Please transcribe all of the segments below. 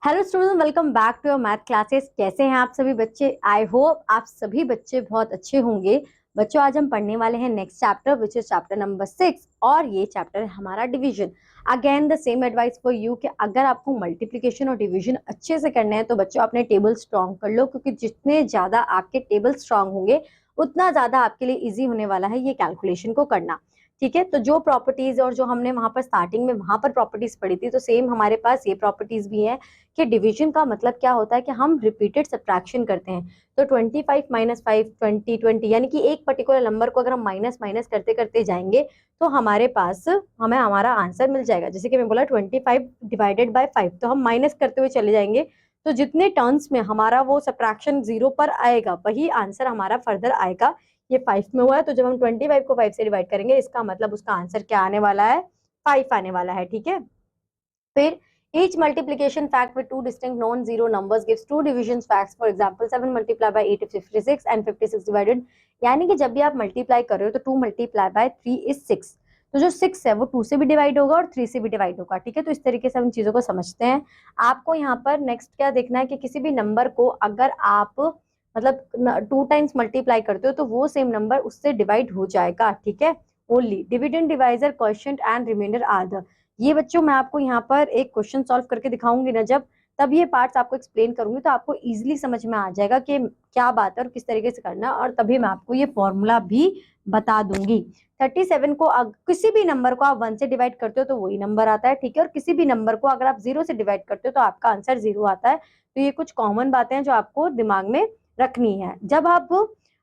Hello student, welcome back to your math classes. कैसे हैं आप सभी बच्चे? आई होप आप सभी बच्चे बहुत अच्छे होंगे। बच्चों, आज हम पढ़ने वाले हैं next chapter which is chapter number 6 और ये चैप्टर है हमारा division. Again the same advice for you कि अगर आपको मल्टीप्लिकेशन और डिवीजन अच्छे से करना है तो बच्चों अपने टेबल स्ट्रॉन्ग कर लो, क्योंकि जितने ज्यादा आपके टेबल स्ट्रॉन्ग होंगे उतना ज्यादा आपके लिए इजी होने वाला है ये कैलकुलेशन को करना। ठीक है, तो जो प्रॉपर्टीज और जो हमने वहां पर स्टार्टिंग में वहां पर प्रॉपर्टीज पढ़ी थी, तो सेम हमारे पास ये प्रॉपर्टीज भी है कि डिवीजन का मतलब क्या होता है कि हम रिपीटेड सब्ट्रैक्शन करते हैं। तो 25 माइनस 5 20 20 यानी कि एक पर्टिकुलर नंबर को अगर हम माइनस माइनस करते करते जाएंगे तो हमारे पास हमें हमारा आंसर मिल जाएगा। जैसे कि मैं बोला 25 डिवाइडेड बाय 5, तो हम माइनस करते हुए चले जाएंगे, तो जितने टर्म्स में हमारा वो सब्ट्रैक्शन जीरो पर आएगा वही आंसर हमारा फर्दर आएगा। ये 5 में हुआ है, तो जब हम 25 को 5 से डिवाइड करेंगे इसका मतलब उसका आंसर क्या आने वाला है? 5 आने वाला है। ठीक है, फिर each multiplication fact with two distinct non-zero numbers gives two division facts. For example, 7 multiplied by 8 is 56 and 56 divided, यानी कि जब भी आप मल्टीप्लाई कर रहे हो तो 2 multiplied by 3 is 6, तो जो 6 है वो 2 से भी डिवाइड होगा और 3 से भी डिवाइड होगा। ठीक है, तो इस तरीके से हम चीजों को समझते हैं। आपको यहाँ पर नेक्स्ट क्या देखना है कि किसी भी नंबर को अगर आप मतलब 2 टाइम्स मल्टीप्लाई करते हो तो वो सेम नंबर उससे डिवाइड हो जाएगा। ठीक है, only dividend divisor quotient and remainder are the, ये बच्चों मैं आपको यहाँ पर एक क्वेश्चन सॉल्व करके दिखाऊंगी ना, जब तब ये पार्ट्स आपको एक्सप्लेन करूंगी तो आपको इजीली समझ में आ जाएगा कि क्या बात है और किस तरीके से करना है, और तभी मैं आपको ये फॉर्मूला भी बता दूंगी। 37 को किसी भी नंबर को आप 1 से डिवाइड करते हो तो वही नंबर आता है। ठीक है, और किसी भी नंबर को अगर आप 0 से डिवाइड करते हो तो आपका आंसर 0 आता है। तो ये कुछ कॉमन बातें हैं जो आपको दिमाग में रखनी है। जब आप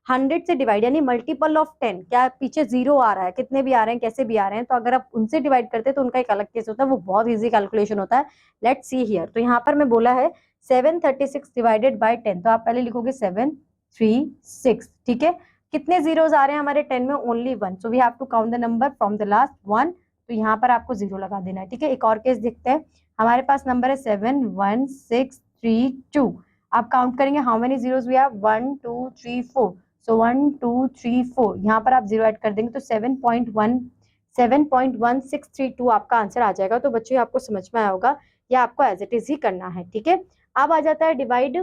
100 से डिवाइड यानी मल्टीपल ऑफ 10, क्या पीछे 0 आ रहा है, कितने भी आ रहे हैं कैसे भी आ रहे हैं, तो अगर आप उनसे डिवाइड करते हैं तो उनका एक अलग केस होता है, वो बहुत इजी कैलकुलेशन होता है। लेट्स सी हियर, तो यहाँ पर मैं बोला है 736 डिवाइडेड बाय 10, तो आप पहले लिखोगे 736। ठीक है, कितने जीरोस आ रहे हैं हमारे 10 में? Only 1, so we have to count the number from the last 1, तो यहाँ पर आपको 0 लगा देना है। ठीक है, एक और केस देखते हैं। हमारे पास नंबर है 71632, आप काउंट करेंगे how many zeros we have, 1 2 3 4, so 1 2 3 4, यहाँ पर आप 0 ऐड कर देंगे तो 7.1632 आपका आंसर आ जाएगा। तो बच्चों आपको समझ में आया होगा, या आपको एज इट इज ही करना है। ठीक है, अब आ जाता है डिवाइड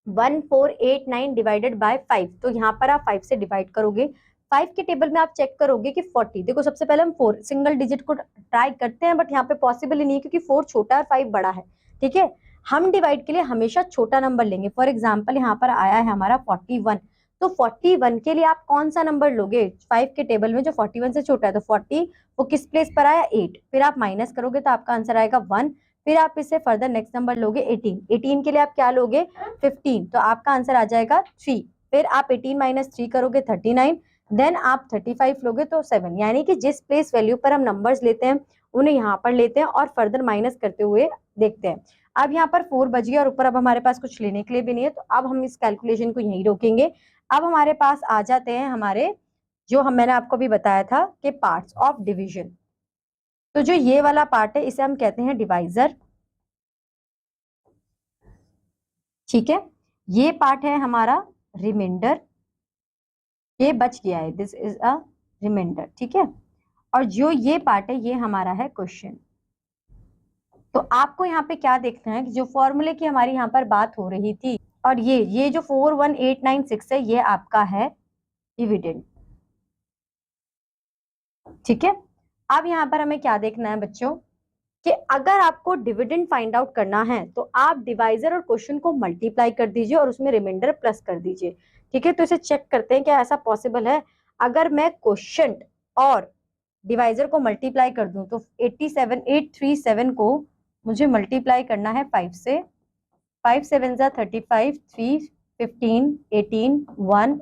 1489 डिवाइडेड बाय 5, तो यहाँ पर आप 5 से डिवाइड करोगे। 5 के टेबल में आप चेक करोगे कि 40, देखो सबसे पहले हम 4 सिंगल डिजिट को ट्राई करते हैं, बट यहाँ पे पॉसिबल ही नहीं है क्योंकि 4 छोटा है और 5 बड़ा है। ठीक है, हम डिवाइड के लिए हमेशा छोटा नंबर लेंगे। फॉर एग्जाम्पल यहाँ पर आया है हमारा 41, तो 41 के लिए आप कौन सा नंबर लोगे 5 के टेबल में जो 41 से छोटा है? तो 40 वो किस प्लेस पर आया? 8, फिर आप माइनस करोगे तो आपका आंसर आएगा 1, फिर आप इससे फर्दर नेक्स्ट नंबर लोगे 18, 18 के लिए आप क्या लोगे? 15, तो आपका आंसर आ जाएगा 3, फिर आप 18 माइनस 3 करोगे 39, देन आप 35 लोगे तो 7, यानी कि जिस प्लेस वैल्यू पर हम नंबर्स लेते हैं उन्हें यहाँ पर लेते हैं और फर्दर माइनस करते हुए देखते हैं। अब यहाँ पर 4 बज गया और ऊपर अब हमारे पास कुछ लेने के लिए भी नहीं है, तो अब हम इस कैलकुलेशन को यहीं रोकेंगे। अब हमारे पास आ जाते हैं हमारे जो मैंने आपको भी बताया था कि पार्ट्स ऑफ डिवीजन। तो जो ये वाला पार्ट है इसे हम कहते हैं डिवाइजर। ठीक है, ये पार्ट है हमारा रिमाइंडर, ये बच गया है, दिस इज अ रिमाइंडर। ठीक है, और जो ये पार्ट है ये हमारा है क्वेश्चन। तो आपको यहाँ पे क्या देखना है कि जो फॉर्मूले की हमारी यहाँ पर बात हो रही थी, और ये जो 41896 है ये आपका है डिविडेंड। ठीक है, अब यहाँ पर हमें क्या देखना है बच्चों कि अगर आपको डिविडेंड फाइंड आउट करना है तो आप डिवाइजर और क्वेश्चन को मल्टीप्लाई कर दीजिए और उसमें रिमाइंडर प्लस कर दीजिए। ठीक है, तो इसे चेक करते हैं क्या ऐसा पॉसिबल है। अगर मैं क्वेश्चन और डिवाइजर को मल्टीप्लाई कर दूं तो 837 को मुझे मल्टीप्लाई करना है 5 से, 5 7 जा 35, 3 15 18 1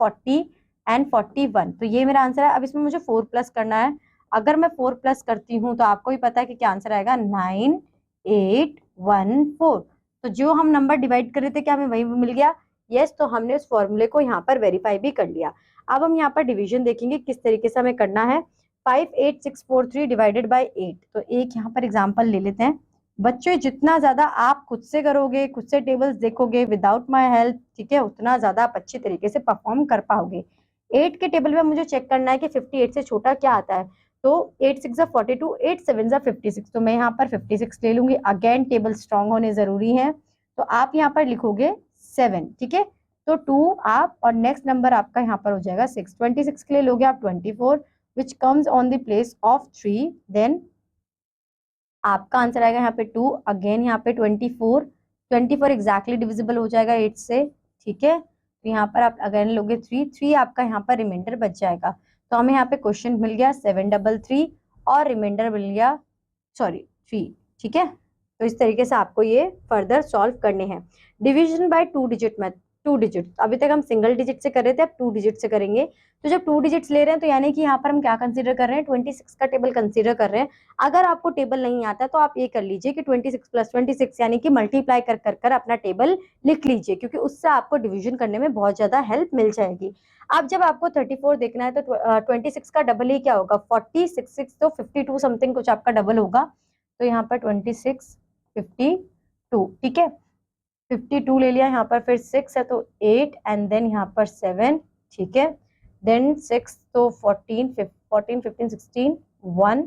40 एंड 41, तो ये मेरा आंसर है। अब इसमें मुझे 4 प्लस करना है। अगर मैं 4 प्लस करती हूँ तो आपको ही पता है कि क्या आंसर आएगा, 9814। तो जो हम नंबर डिवाइड कर रहे थे क्या हमें वही मिल गया? यस, तो हमने उस फॉर्मूले को यहाँ पर वेरीफाई भी कर लिया। अब हम यहाँ पर डिवीजन देखेंगे किस तरीके से हमें करना है। 58643 डिवाइडेड बाई 8, तो एक यहाँ पर एग्जाम्पल ले लेते हैं। बच्चों जितना ज्यादा आप खुद से करोगे, खुद से टेबल्स देखोगे विदाउट माय हेल्प, ठीक है, उतना ज्यादा आप अच्छी तरीके से परफॉर्म कर पाओगे। 8 के टेबल में मुझे चेक करना है कि 58 से छोटा क्या आता है। तो 8 6 42, 8 7 56, तो मैं यहाँ पर 56 ले लूंगी। अगेन टेबल स्ट्रांग होने जरूरी है, तो आप यहाँ पर लिखोगे 7, ठीक है। तो 2 आप और नेक्स्ट नंबर आपका यहाँ पर हो जाएगा 6। 26 के लिए लोगे आप 24 which comes on the place of 3, then आपका आंसर आएगा यहाँ पे 2। अगेन यहाँ पे 24, 24 एग्जैक्टली डिविजिबल हो जाएगा 8 से, ठीक है। तो यहाँ पर आप अगेन लोगे 3, 3 आपका यहाँ पर रिमाइंडर बच जाएगा। तो हमें यहाँ पे क्वेश्चन मिल गया 733 और रिमाइंडर मिल गया 3, ठीक है। तो इस तरीके से आपको ये फर्दर सॉल्व करने हैं। डिविजन बाय 2 डिजिट में 2 डिजिट, अभी तक हम सिंगल डिजिट से कर रहे थे, अब 2 डिजिट से करेंगे। तो जब 2 डिजिट्स ले रहे हैं तो यानी कि यहाँ पर हम क्या कंसीडर कर रहे हैं, 26 का टेबल कंसीडर कर रहे हैं। अगर आपको टेबल नहीं आता तो आप ये कर लीजिए कि 26 + 26 यानी कि मल्टीप्लाई कर कर कर अपना टेबल लिख लीजिए, क्योंकि उससे आपको डिवीजन करने में बहुत ज्यादा हेल्प मिल जाएगी। अब जब आपको 34 देखना है तो 26 का डबल ही क्या होगा, 40, 6 तो 52 समथिंग कुछ आपका डबल होगा। तो यहाँ पर 26 52, ठीक है। 52 ले लिया, यहाँ पर फिर 6 है तो 8 एंड देन यहाँ पर 7, ठीक है। देन 6 तो 14 15 16 1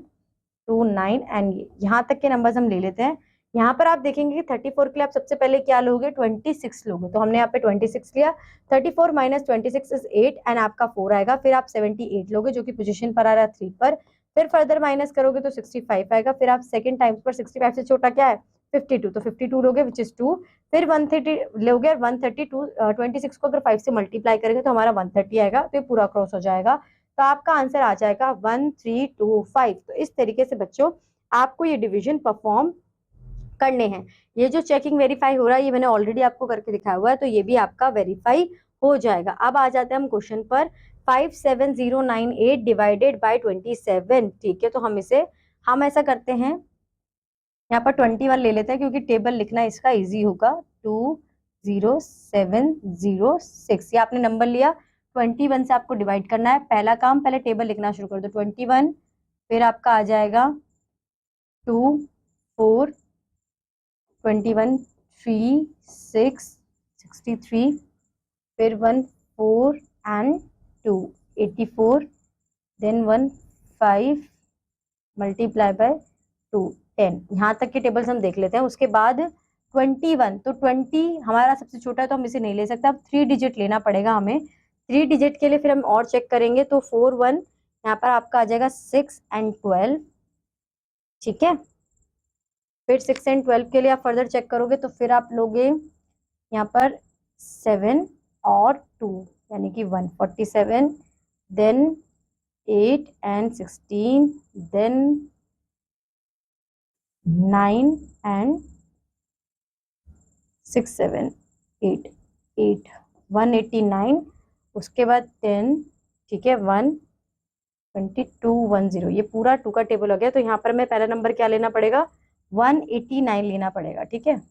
2 9 एंड यहाँ तक के नंबर्स हम ले लेते हैं। यहाँ पर आप देखेंगे कि 34 के लिए आप सबसे पहले क्या लोगे, 26 लोगे। तो हमने यहाँ पे 26 लिया। 34 - 26 इज 8 एंड आपका 4 आएगा। फिर आप 78 लोगे जो कि पोजीशन पर आ रहा है 3 पर। फिर फर्दर माइनस करोगे तो 65 आएगा। फिर आप सेकंड टाइम्स पर 65 से छोटा क्या है 52, तो 52 लोगे विच इज 2। फिर 130 लोगे और 132 26 को अगर 5 से मल्टीप्लाई करेंगे तो हमारा 130 आएगा। तो ये पूरा क्रॉस हो जाएगा। तो आपका आंसर आ जाएगा 1325। तो इस तरीके से बच्चों आपको ये डिवीजन परफॉर्म करने हैं। ये जो चेकिंग वेरीफाई हो रहा है ये मैंने ऑलरेडी आपको करके दिखाया हुआ है, तो ये भी आपका वेरीफाई हो जाएगा। अब आ जाते हैं हम क्वेश्चन पर। 57098 डिवाइडेड बाय 27, ठीक है। तो हम ऐसा करते हैं, यहाँ पर 21 ले लेते हैं क्योंकि टेबल लिखना इसका इजी होगा। 20706, ये आपने नंबर लिया, 21 से आपको डिवाइड करना है। पहला काम, पहले टेबल लिखना शुरू कर दो। 21, फिर आपका आ जाएगा 2 4 21 3 6 63, फिर 1 4 एंड 2 84, देन 1 5 मल्टीप्लाई बाय 2 10। यहाँ तक के टेबल्स हम देख लेते हैं। उसके बाद 21, तो 20 हमारा सबसे छोटा है तो हम इसे नहीं ले सकते। अब 3 डिजिट लेना पड़ेगा हमें। 3 डिजिट के लिए फिर हम और चेक करेंगे। तो 4 1 यहाँ पर आपका आ जाएगा 6 एंड 12, ठीक है। फिर 6 एंड 12 के लिए आप फर्दर चेक करोगे तो फिर आप लोगे यहाँ पर 7 और 2 यानी कि 147, देन 8 एंड 16, देन 9 एंड 6 7 8 8 189, उसके बाद 10, ठीक है। 12210, ये पूरा 2 का टेबल हो गया। तो यहाँ पर मैं पहला नंबर क्या लेना पड़ेगा, 189 लेना पड़ेगा, ठीक है।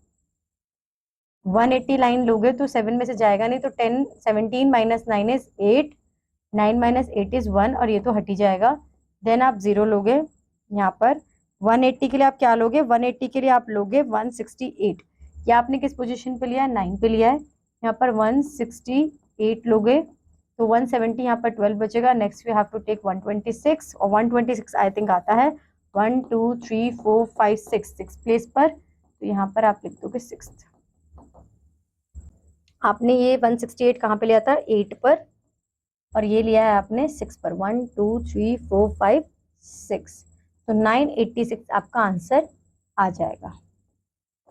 189 लोगे तो 7 में से जाएगा नहीं, तो 10 17 - 9 इज 8, 9 - 8 इज 1 और ये तो हट ही जाएगा। देन आप 0 लोगे। यहाँ पर 180 के लिए आप क्या लोगे, 180 के लिए आप लोगे 168। या आपने किस पोजीशन पे लिया है, 9 पे लिया है। यहाँ पर 168 लोगे तो 170 यहाँ पर 12 बचेगा। Next we have to take 126 और 126 आई थिंक आता है 1 2 3 4 5 6 प्लेस पर। तो यहाँ पर आप लिख दोगे 6। आपने ये 168 कहाँ पे लिया था, 8 पर, और ये लिया है आपने 6 पर। 1 2 3 4 5 6, तो 986 आपका आंसर आ जाएगा।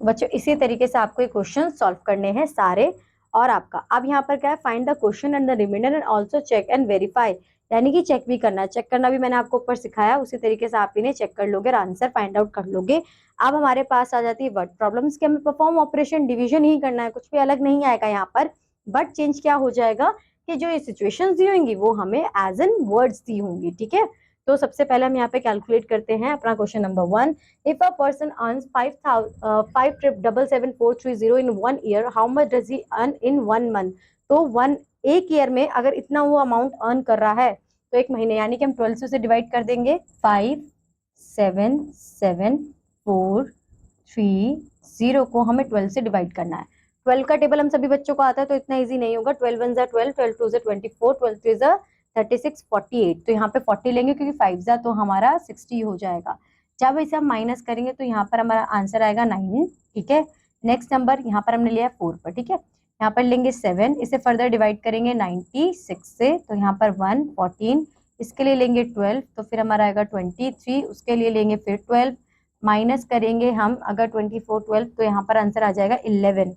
बच्चों इसी तरीके से आपको ये क्वेश्चन सॉल्व करने हैं सारे। और आपका अब यहाँ पर क्या है, find the question and the remainder and also check and verify, यानी कि चेक भी करना है। चेक करना भी मैंने आपको ऊपर सिखाया, उसी तरीके से आप इन्हें चेक कर लोगे और आंसर फाइंड आउट कर लोगे। अब हमारे पास आ जाती है वर्ड प्रॉब्लम्स के, हमें परफॉर्म ऑपरेशन डिवीजन ही करना है, कुछ भी अलग नहीं आएगा यहाँ पर। बट चेंज क्या हो जाएगा कि जो ये सिचुएशंस दी होंगी वो हमें एज एन वर्ड्स दी होंगी, ठीक है। तो सबसे पहले हम यहाँ पे कैलकुलेट करते हैं अपना question number 1। If a person earns 5,77430 in 1 year, how much does he earn in 1 month. तो एक ईयर में अगर इतना वो अमाउंट अर्न कर रहा है तो एक महीने, यानी कि हम 12 से उसे डिवाइड कर देंगे। 5,77430 को हमें 12 से डिवाइड करना है। 12 का टेबल हम सभी बच्चों को आता है तो इतना इजी नहीं होगा। 12 1 = 12, 12 2 = 24, 12 3 = 36 48, तो यहाँ पे 40 लेंगे क्योंकि 5 जा तो हमारा 60 हो जाएगा। जब इसे हम माइनस करेंगे तो यहाँ पर हमारा आंसर आएगा 9, ठीक है। नेक्स्ट नंबर यहाँ पर हमने लिया 4 पर, ठीक है। यहाँ पर लेंगे 7, इसे फर्दर डिवाइड करेंगे 96 से, तो यहाँ पर 1 14, इसके लिए लेंगे 12, तो फिर हमारा आएगा 23, उसके लिए लेंगे फिर 12, माइनस करेंगे हम अगर 24 12, तो यहाँ पर आंसर आ जाएगा 11।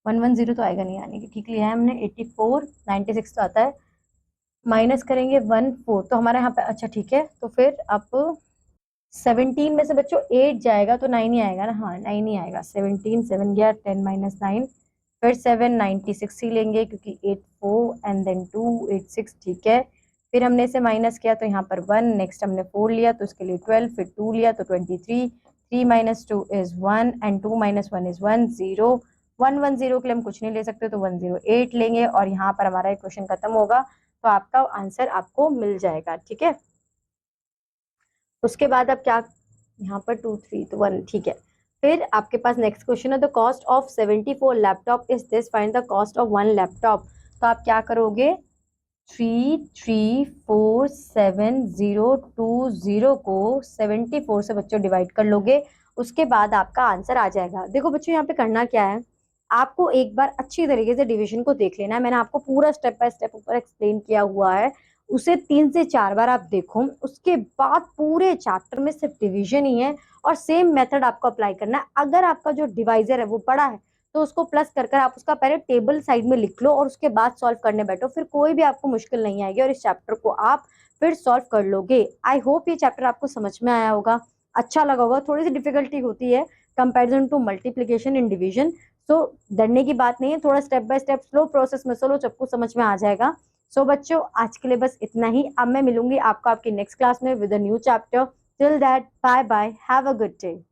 110 तो आएगा नहीं, आने की ठीक लिया है हमने। 84 96 तो आता है, माइनस करेंगे 14, तो हमारा यहाँ पे अच्छा ठीक है। तो फिर अब 17 में से बच्चों 8 जाएगा तो 9 ही आएगा ना, हाँ 9 ही आएगा। 17 7 गया 10 - 9, फिर 7 96 ही लेंगे क्योंकि 8 4 एंड देन 2 86, ठीक है। फिर हमने इसे माइनस किया तो यहाँ पर 1, नेक्स्ट हमने 4 लिया तो उसके लिए 12, फिर 2 लिया तो 23, 3 - 2 इज 1 एंड 2 - 1 इज 1 0। 110 के लिए हम कुछ नहीं ले सकते तो 108 लेंगे और यहाँ पर हमारा क्वेश्चन खत्म होगा, तो आपका आंसर आपको मिल जाएगा, ठीक है। उसके बाद अब क्या, यहाँ पर 2 3 तो 1, ठीक है। फिर आपके पास नेक्स्ट क्वेश्चन है, the cost of 74 laptop is this, find the cost of 1 laptop. तो आप क्या करोगे, 3347020 को 74 से बच्चों डिवाइड कर लोगे, उसके बाद आपका आंसर आ जाएगा। देखो बच्चों यहाँ पे करना क्या है, आपको एक बार अच्छी तरीके से डिवीजन को देख लेना है। मैंने आपको पूरा स्टेप बाय स्टेप ऊपर एक्सप्लेन किया हुआ है, उसे 3 से 4 बार आप देखो, उसके बाद पूरे चैप्टर में सिर्फ डिवीजन ही है और सेम मेथड आपको अप्लाई करना है। अगर आपका जो डिवाइजर है वो बड़ा है तो उसको प्लस कर आप उसका पहले टेबल साइड में लिख लो और उसके बाद सॉल्व करने बैठो, फिर कोई भी आपको मुश्किल नहीं आएगी और इस चैप्टर को आप फिर सॉल्व कर लोगे। आई होप ये चैप्टर आपको समझ में आया होगा, अच्छा लगा होगा। थोड़ी सी डिफिकल्टी होती है comparison to multiplication in division, so डरने की बात नहीं है, थोड़ा step by step slow process में चलो, सबको समझ में आ जाएगा। सो बच्चों आज के लिए बस इतना ही, अब मैं मिलूंगी आपको आपकी नेक्स्ट क्लास में with a new chapter. Till that bye bye, have a good day.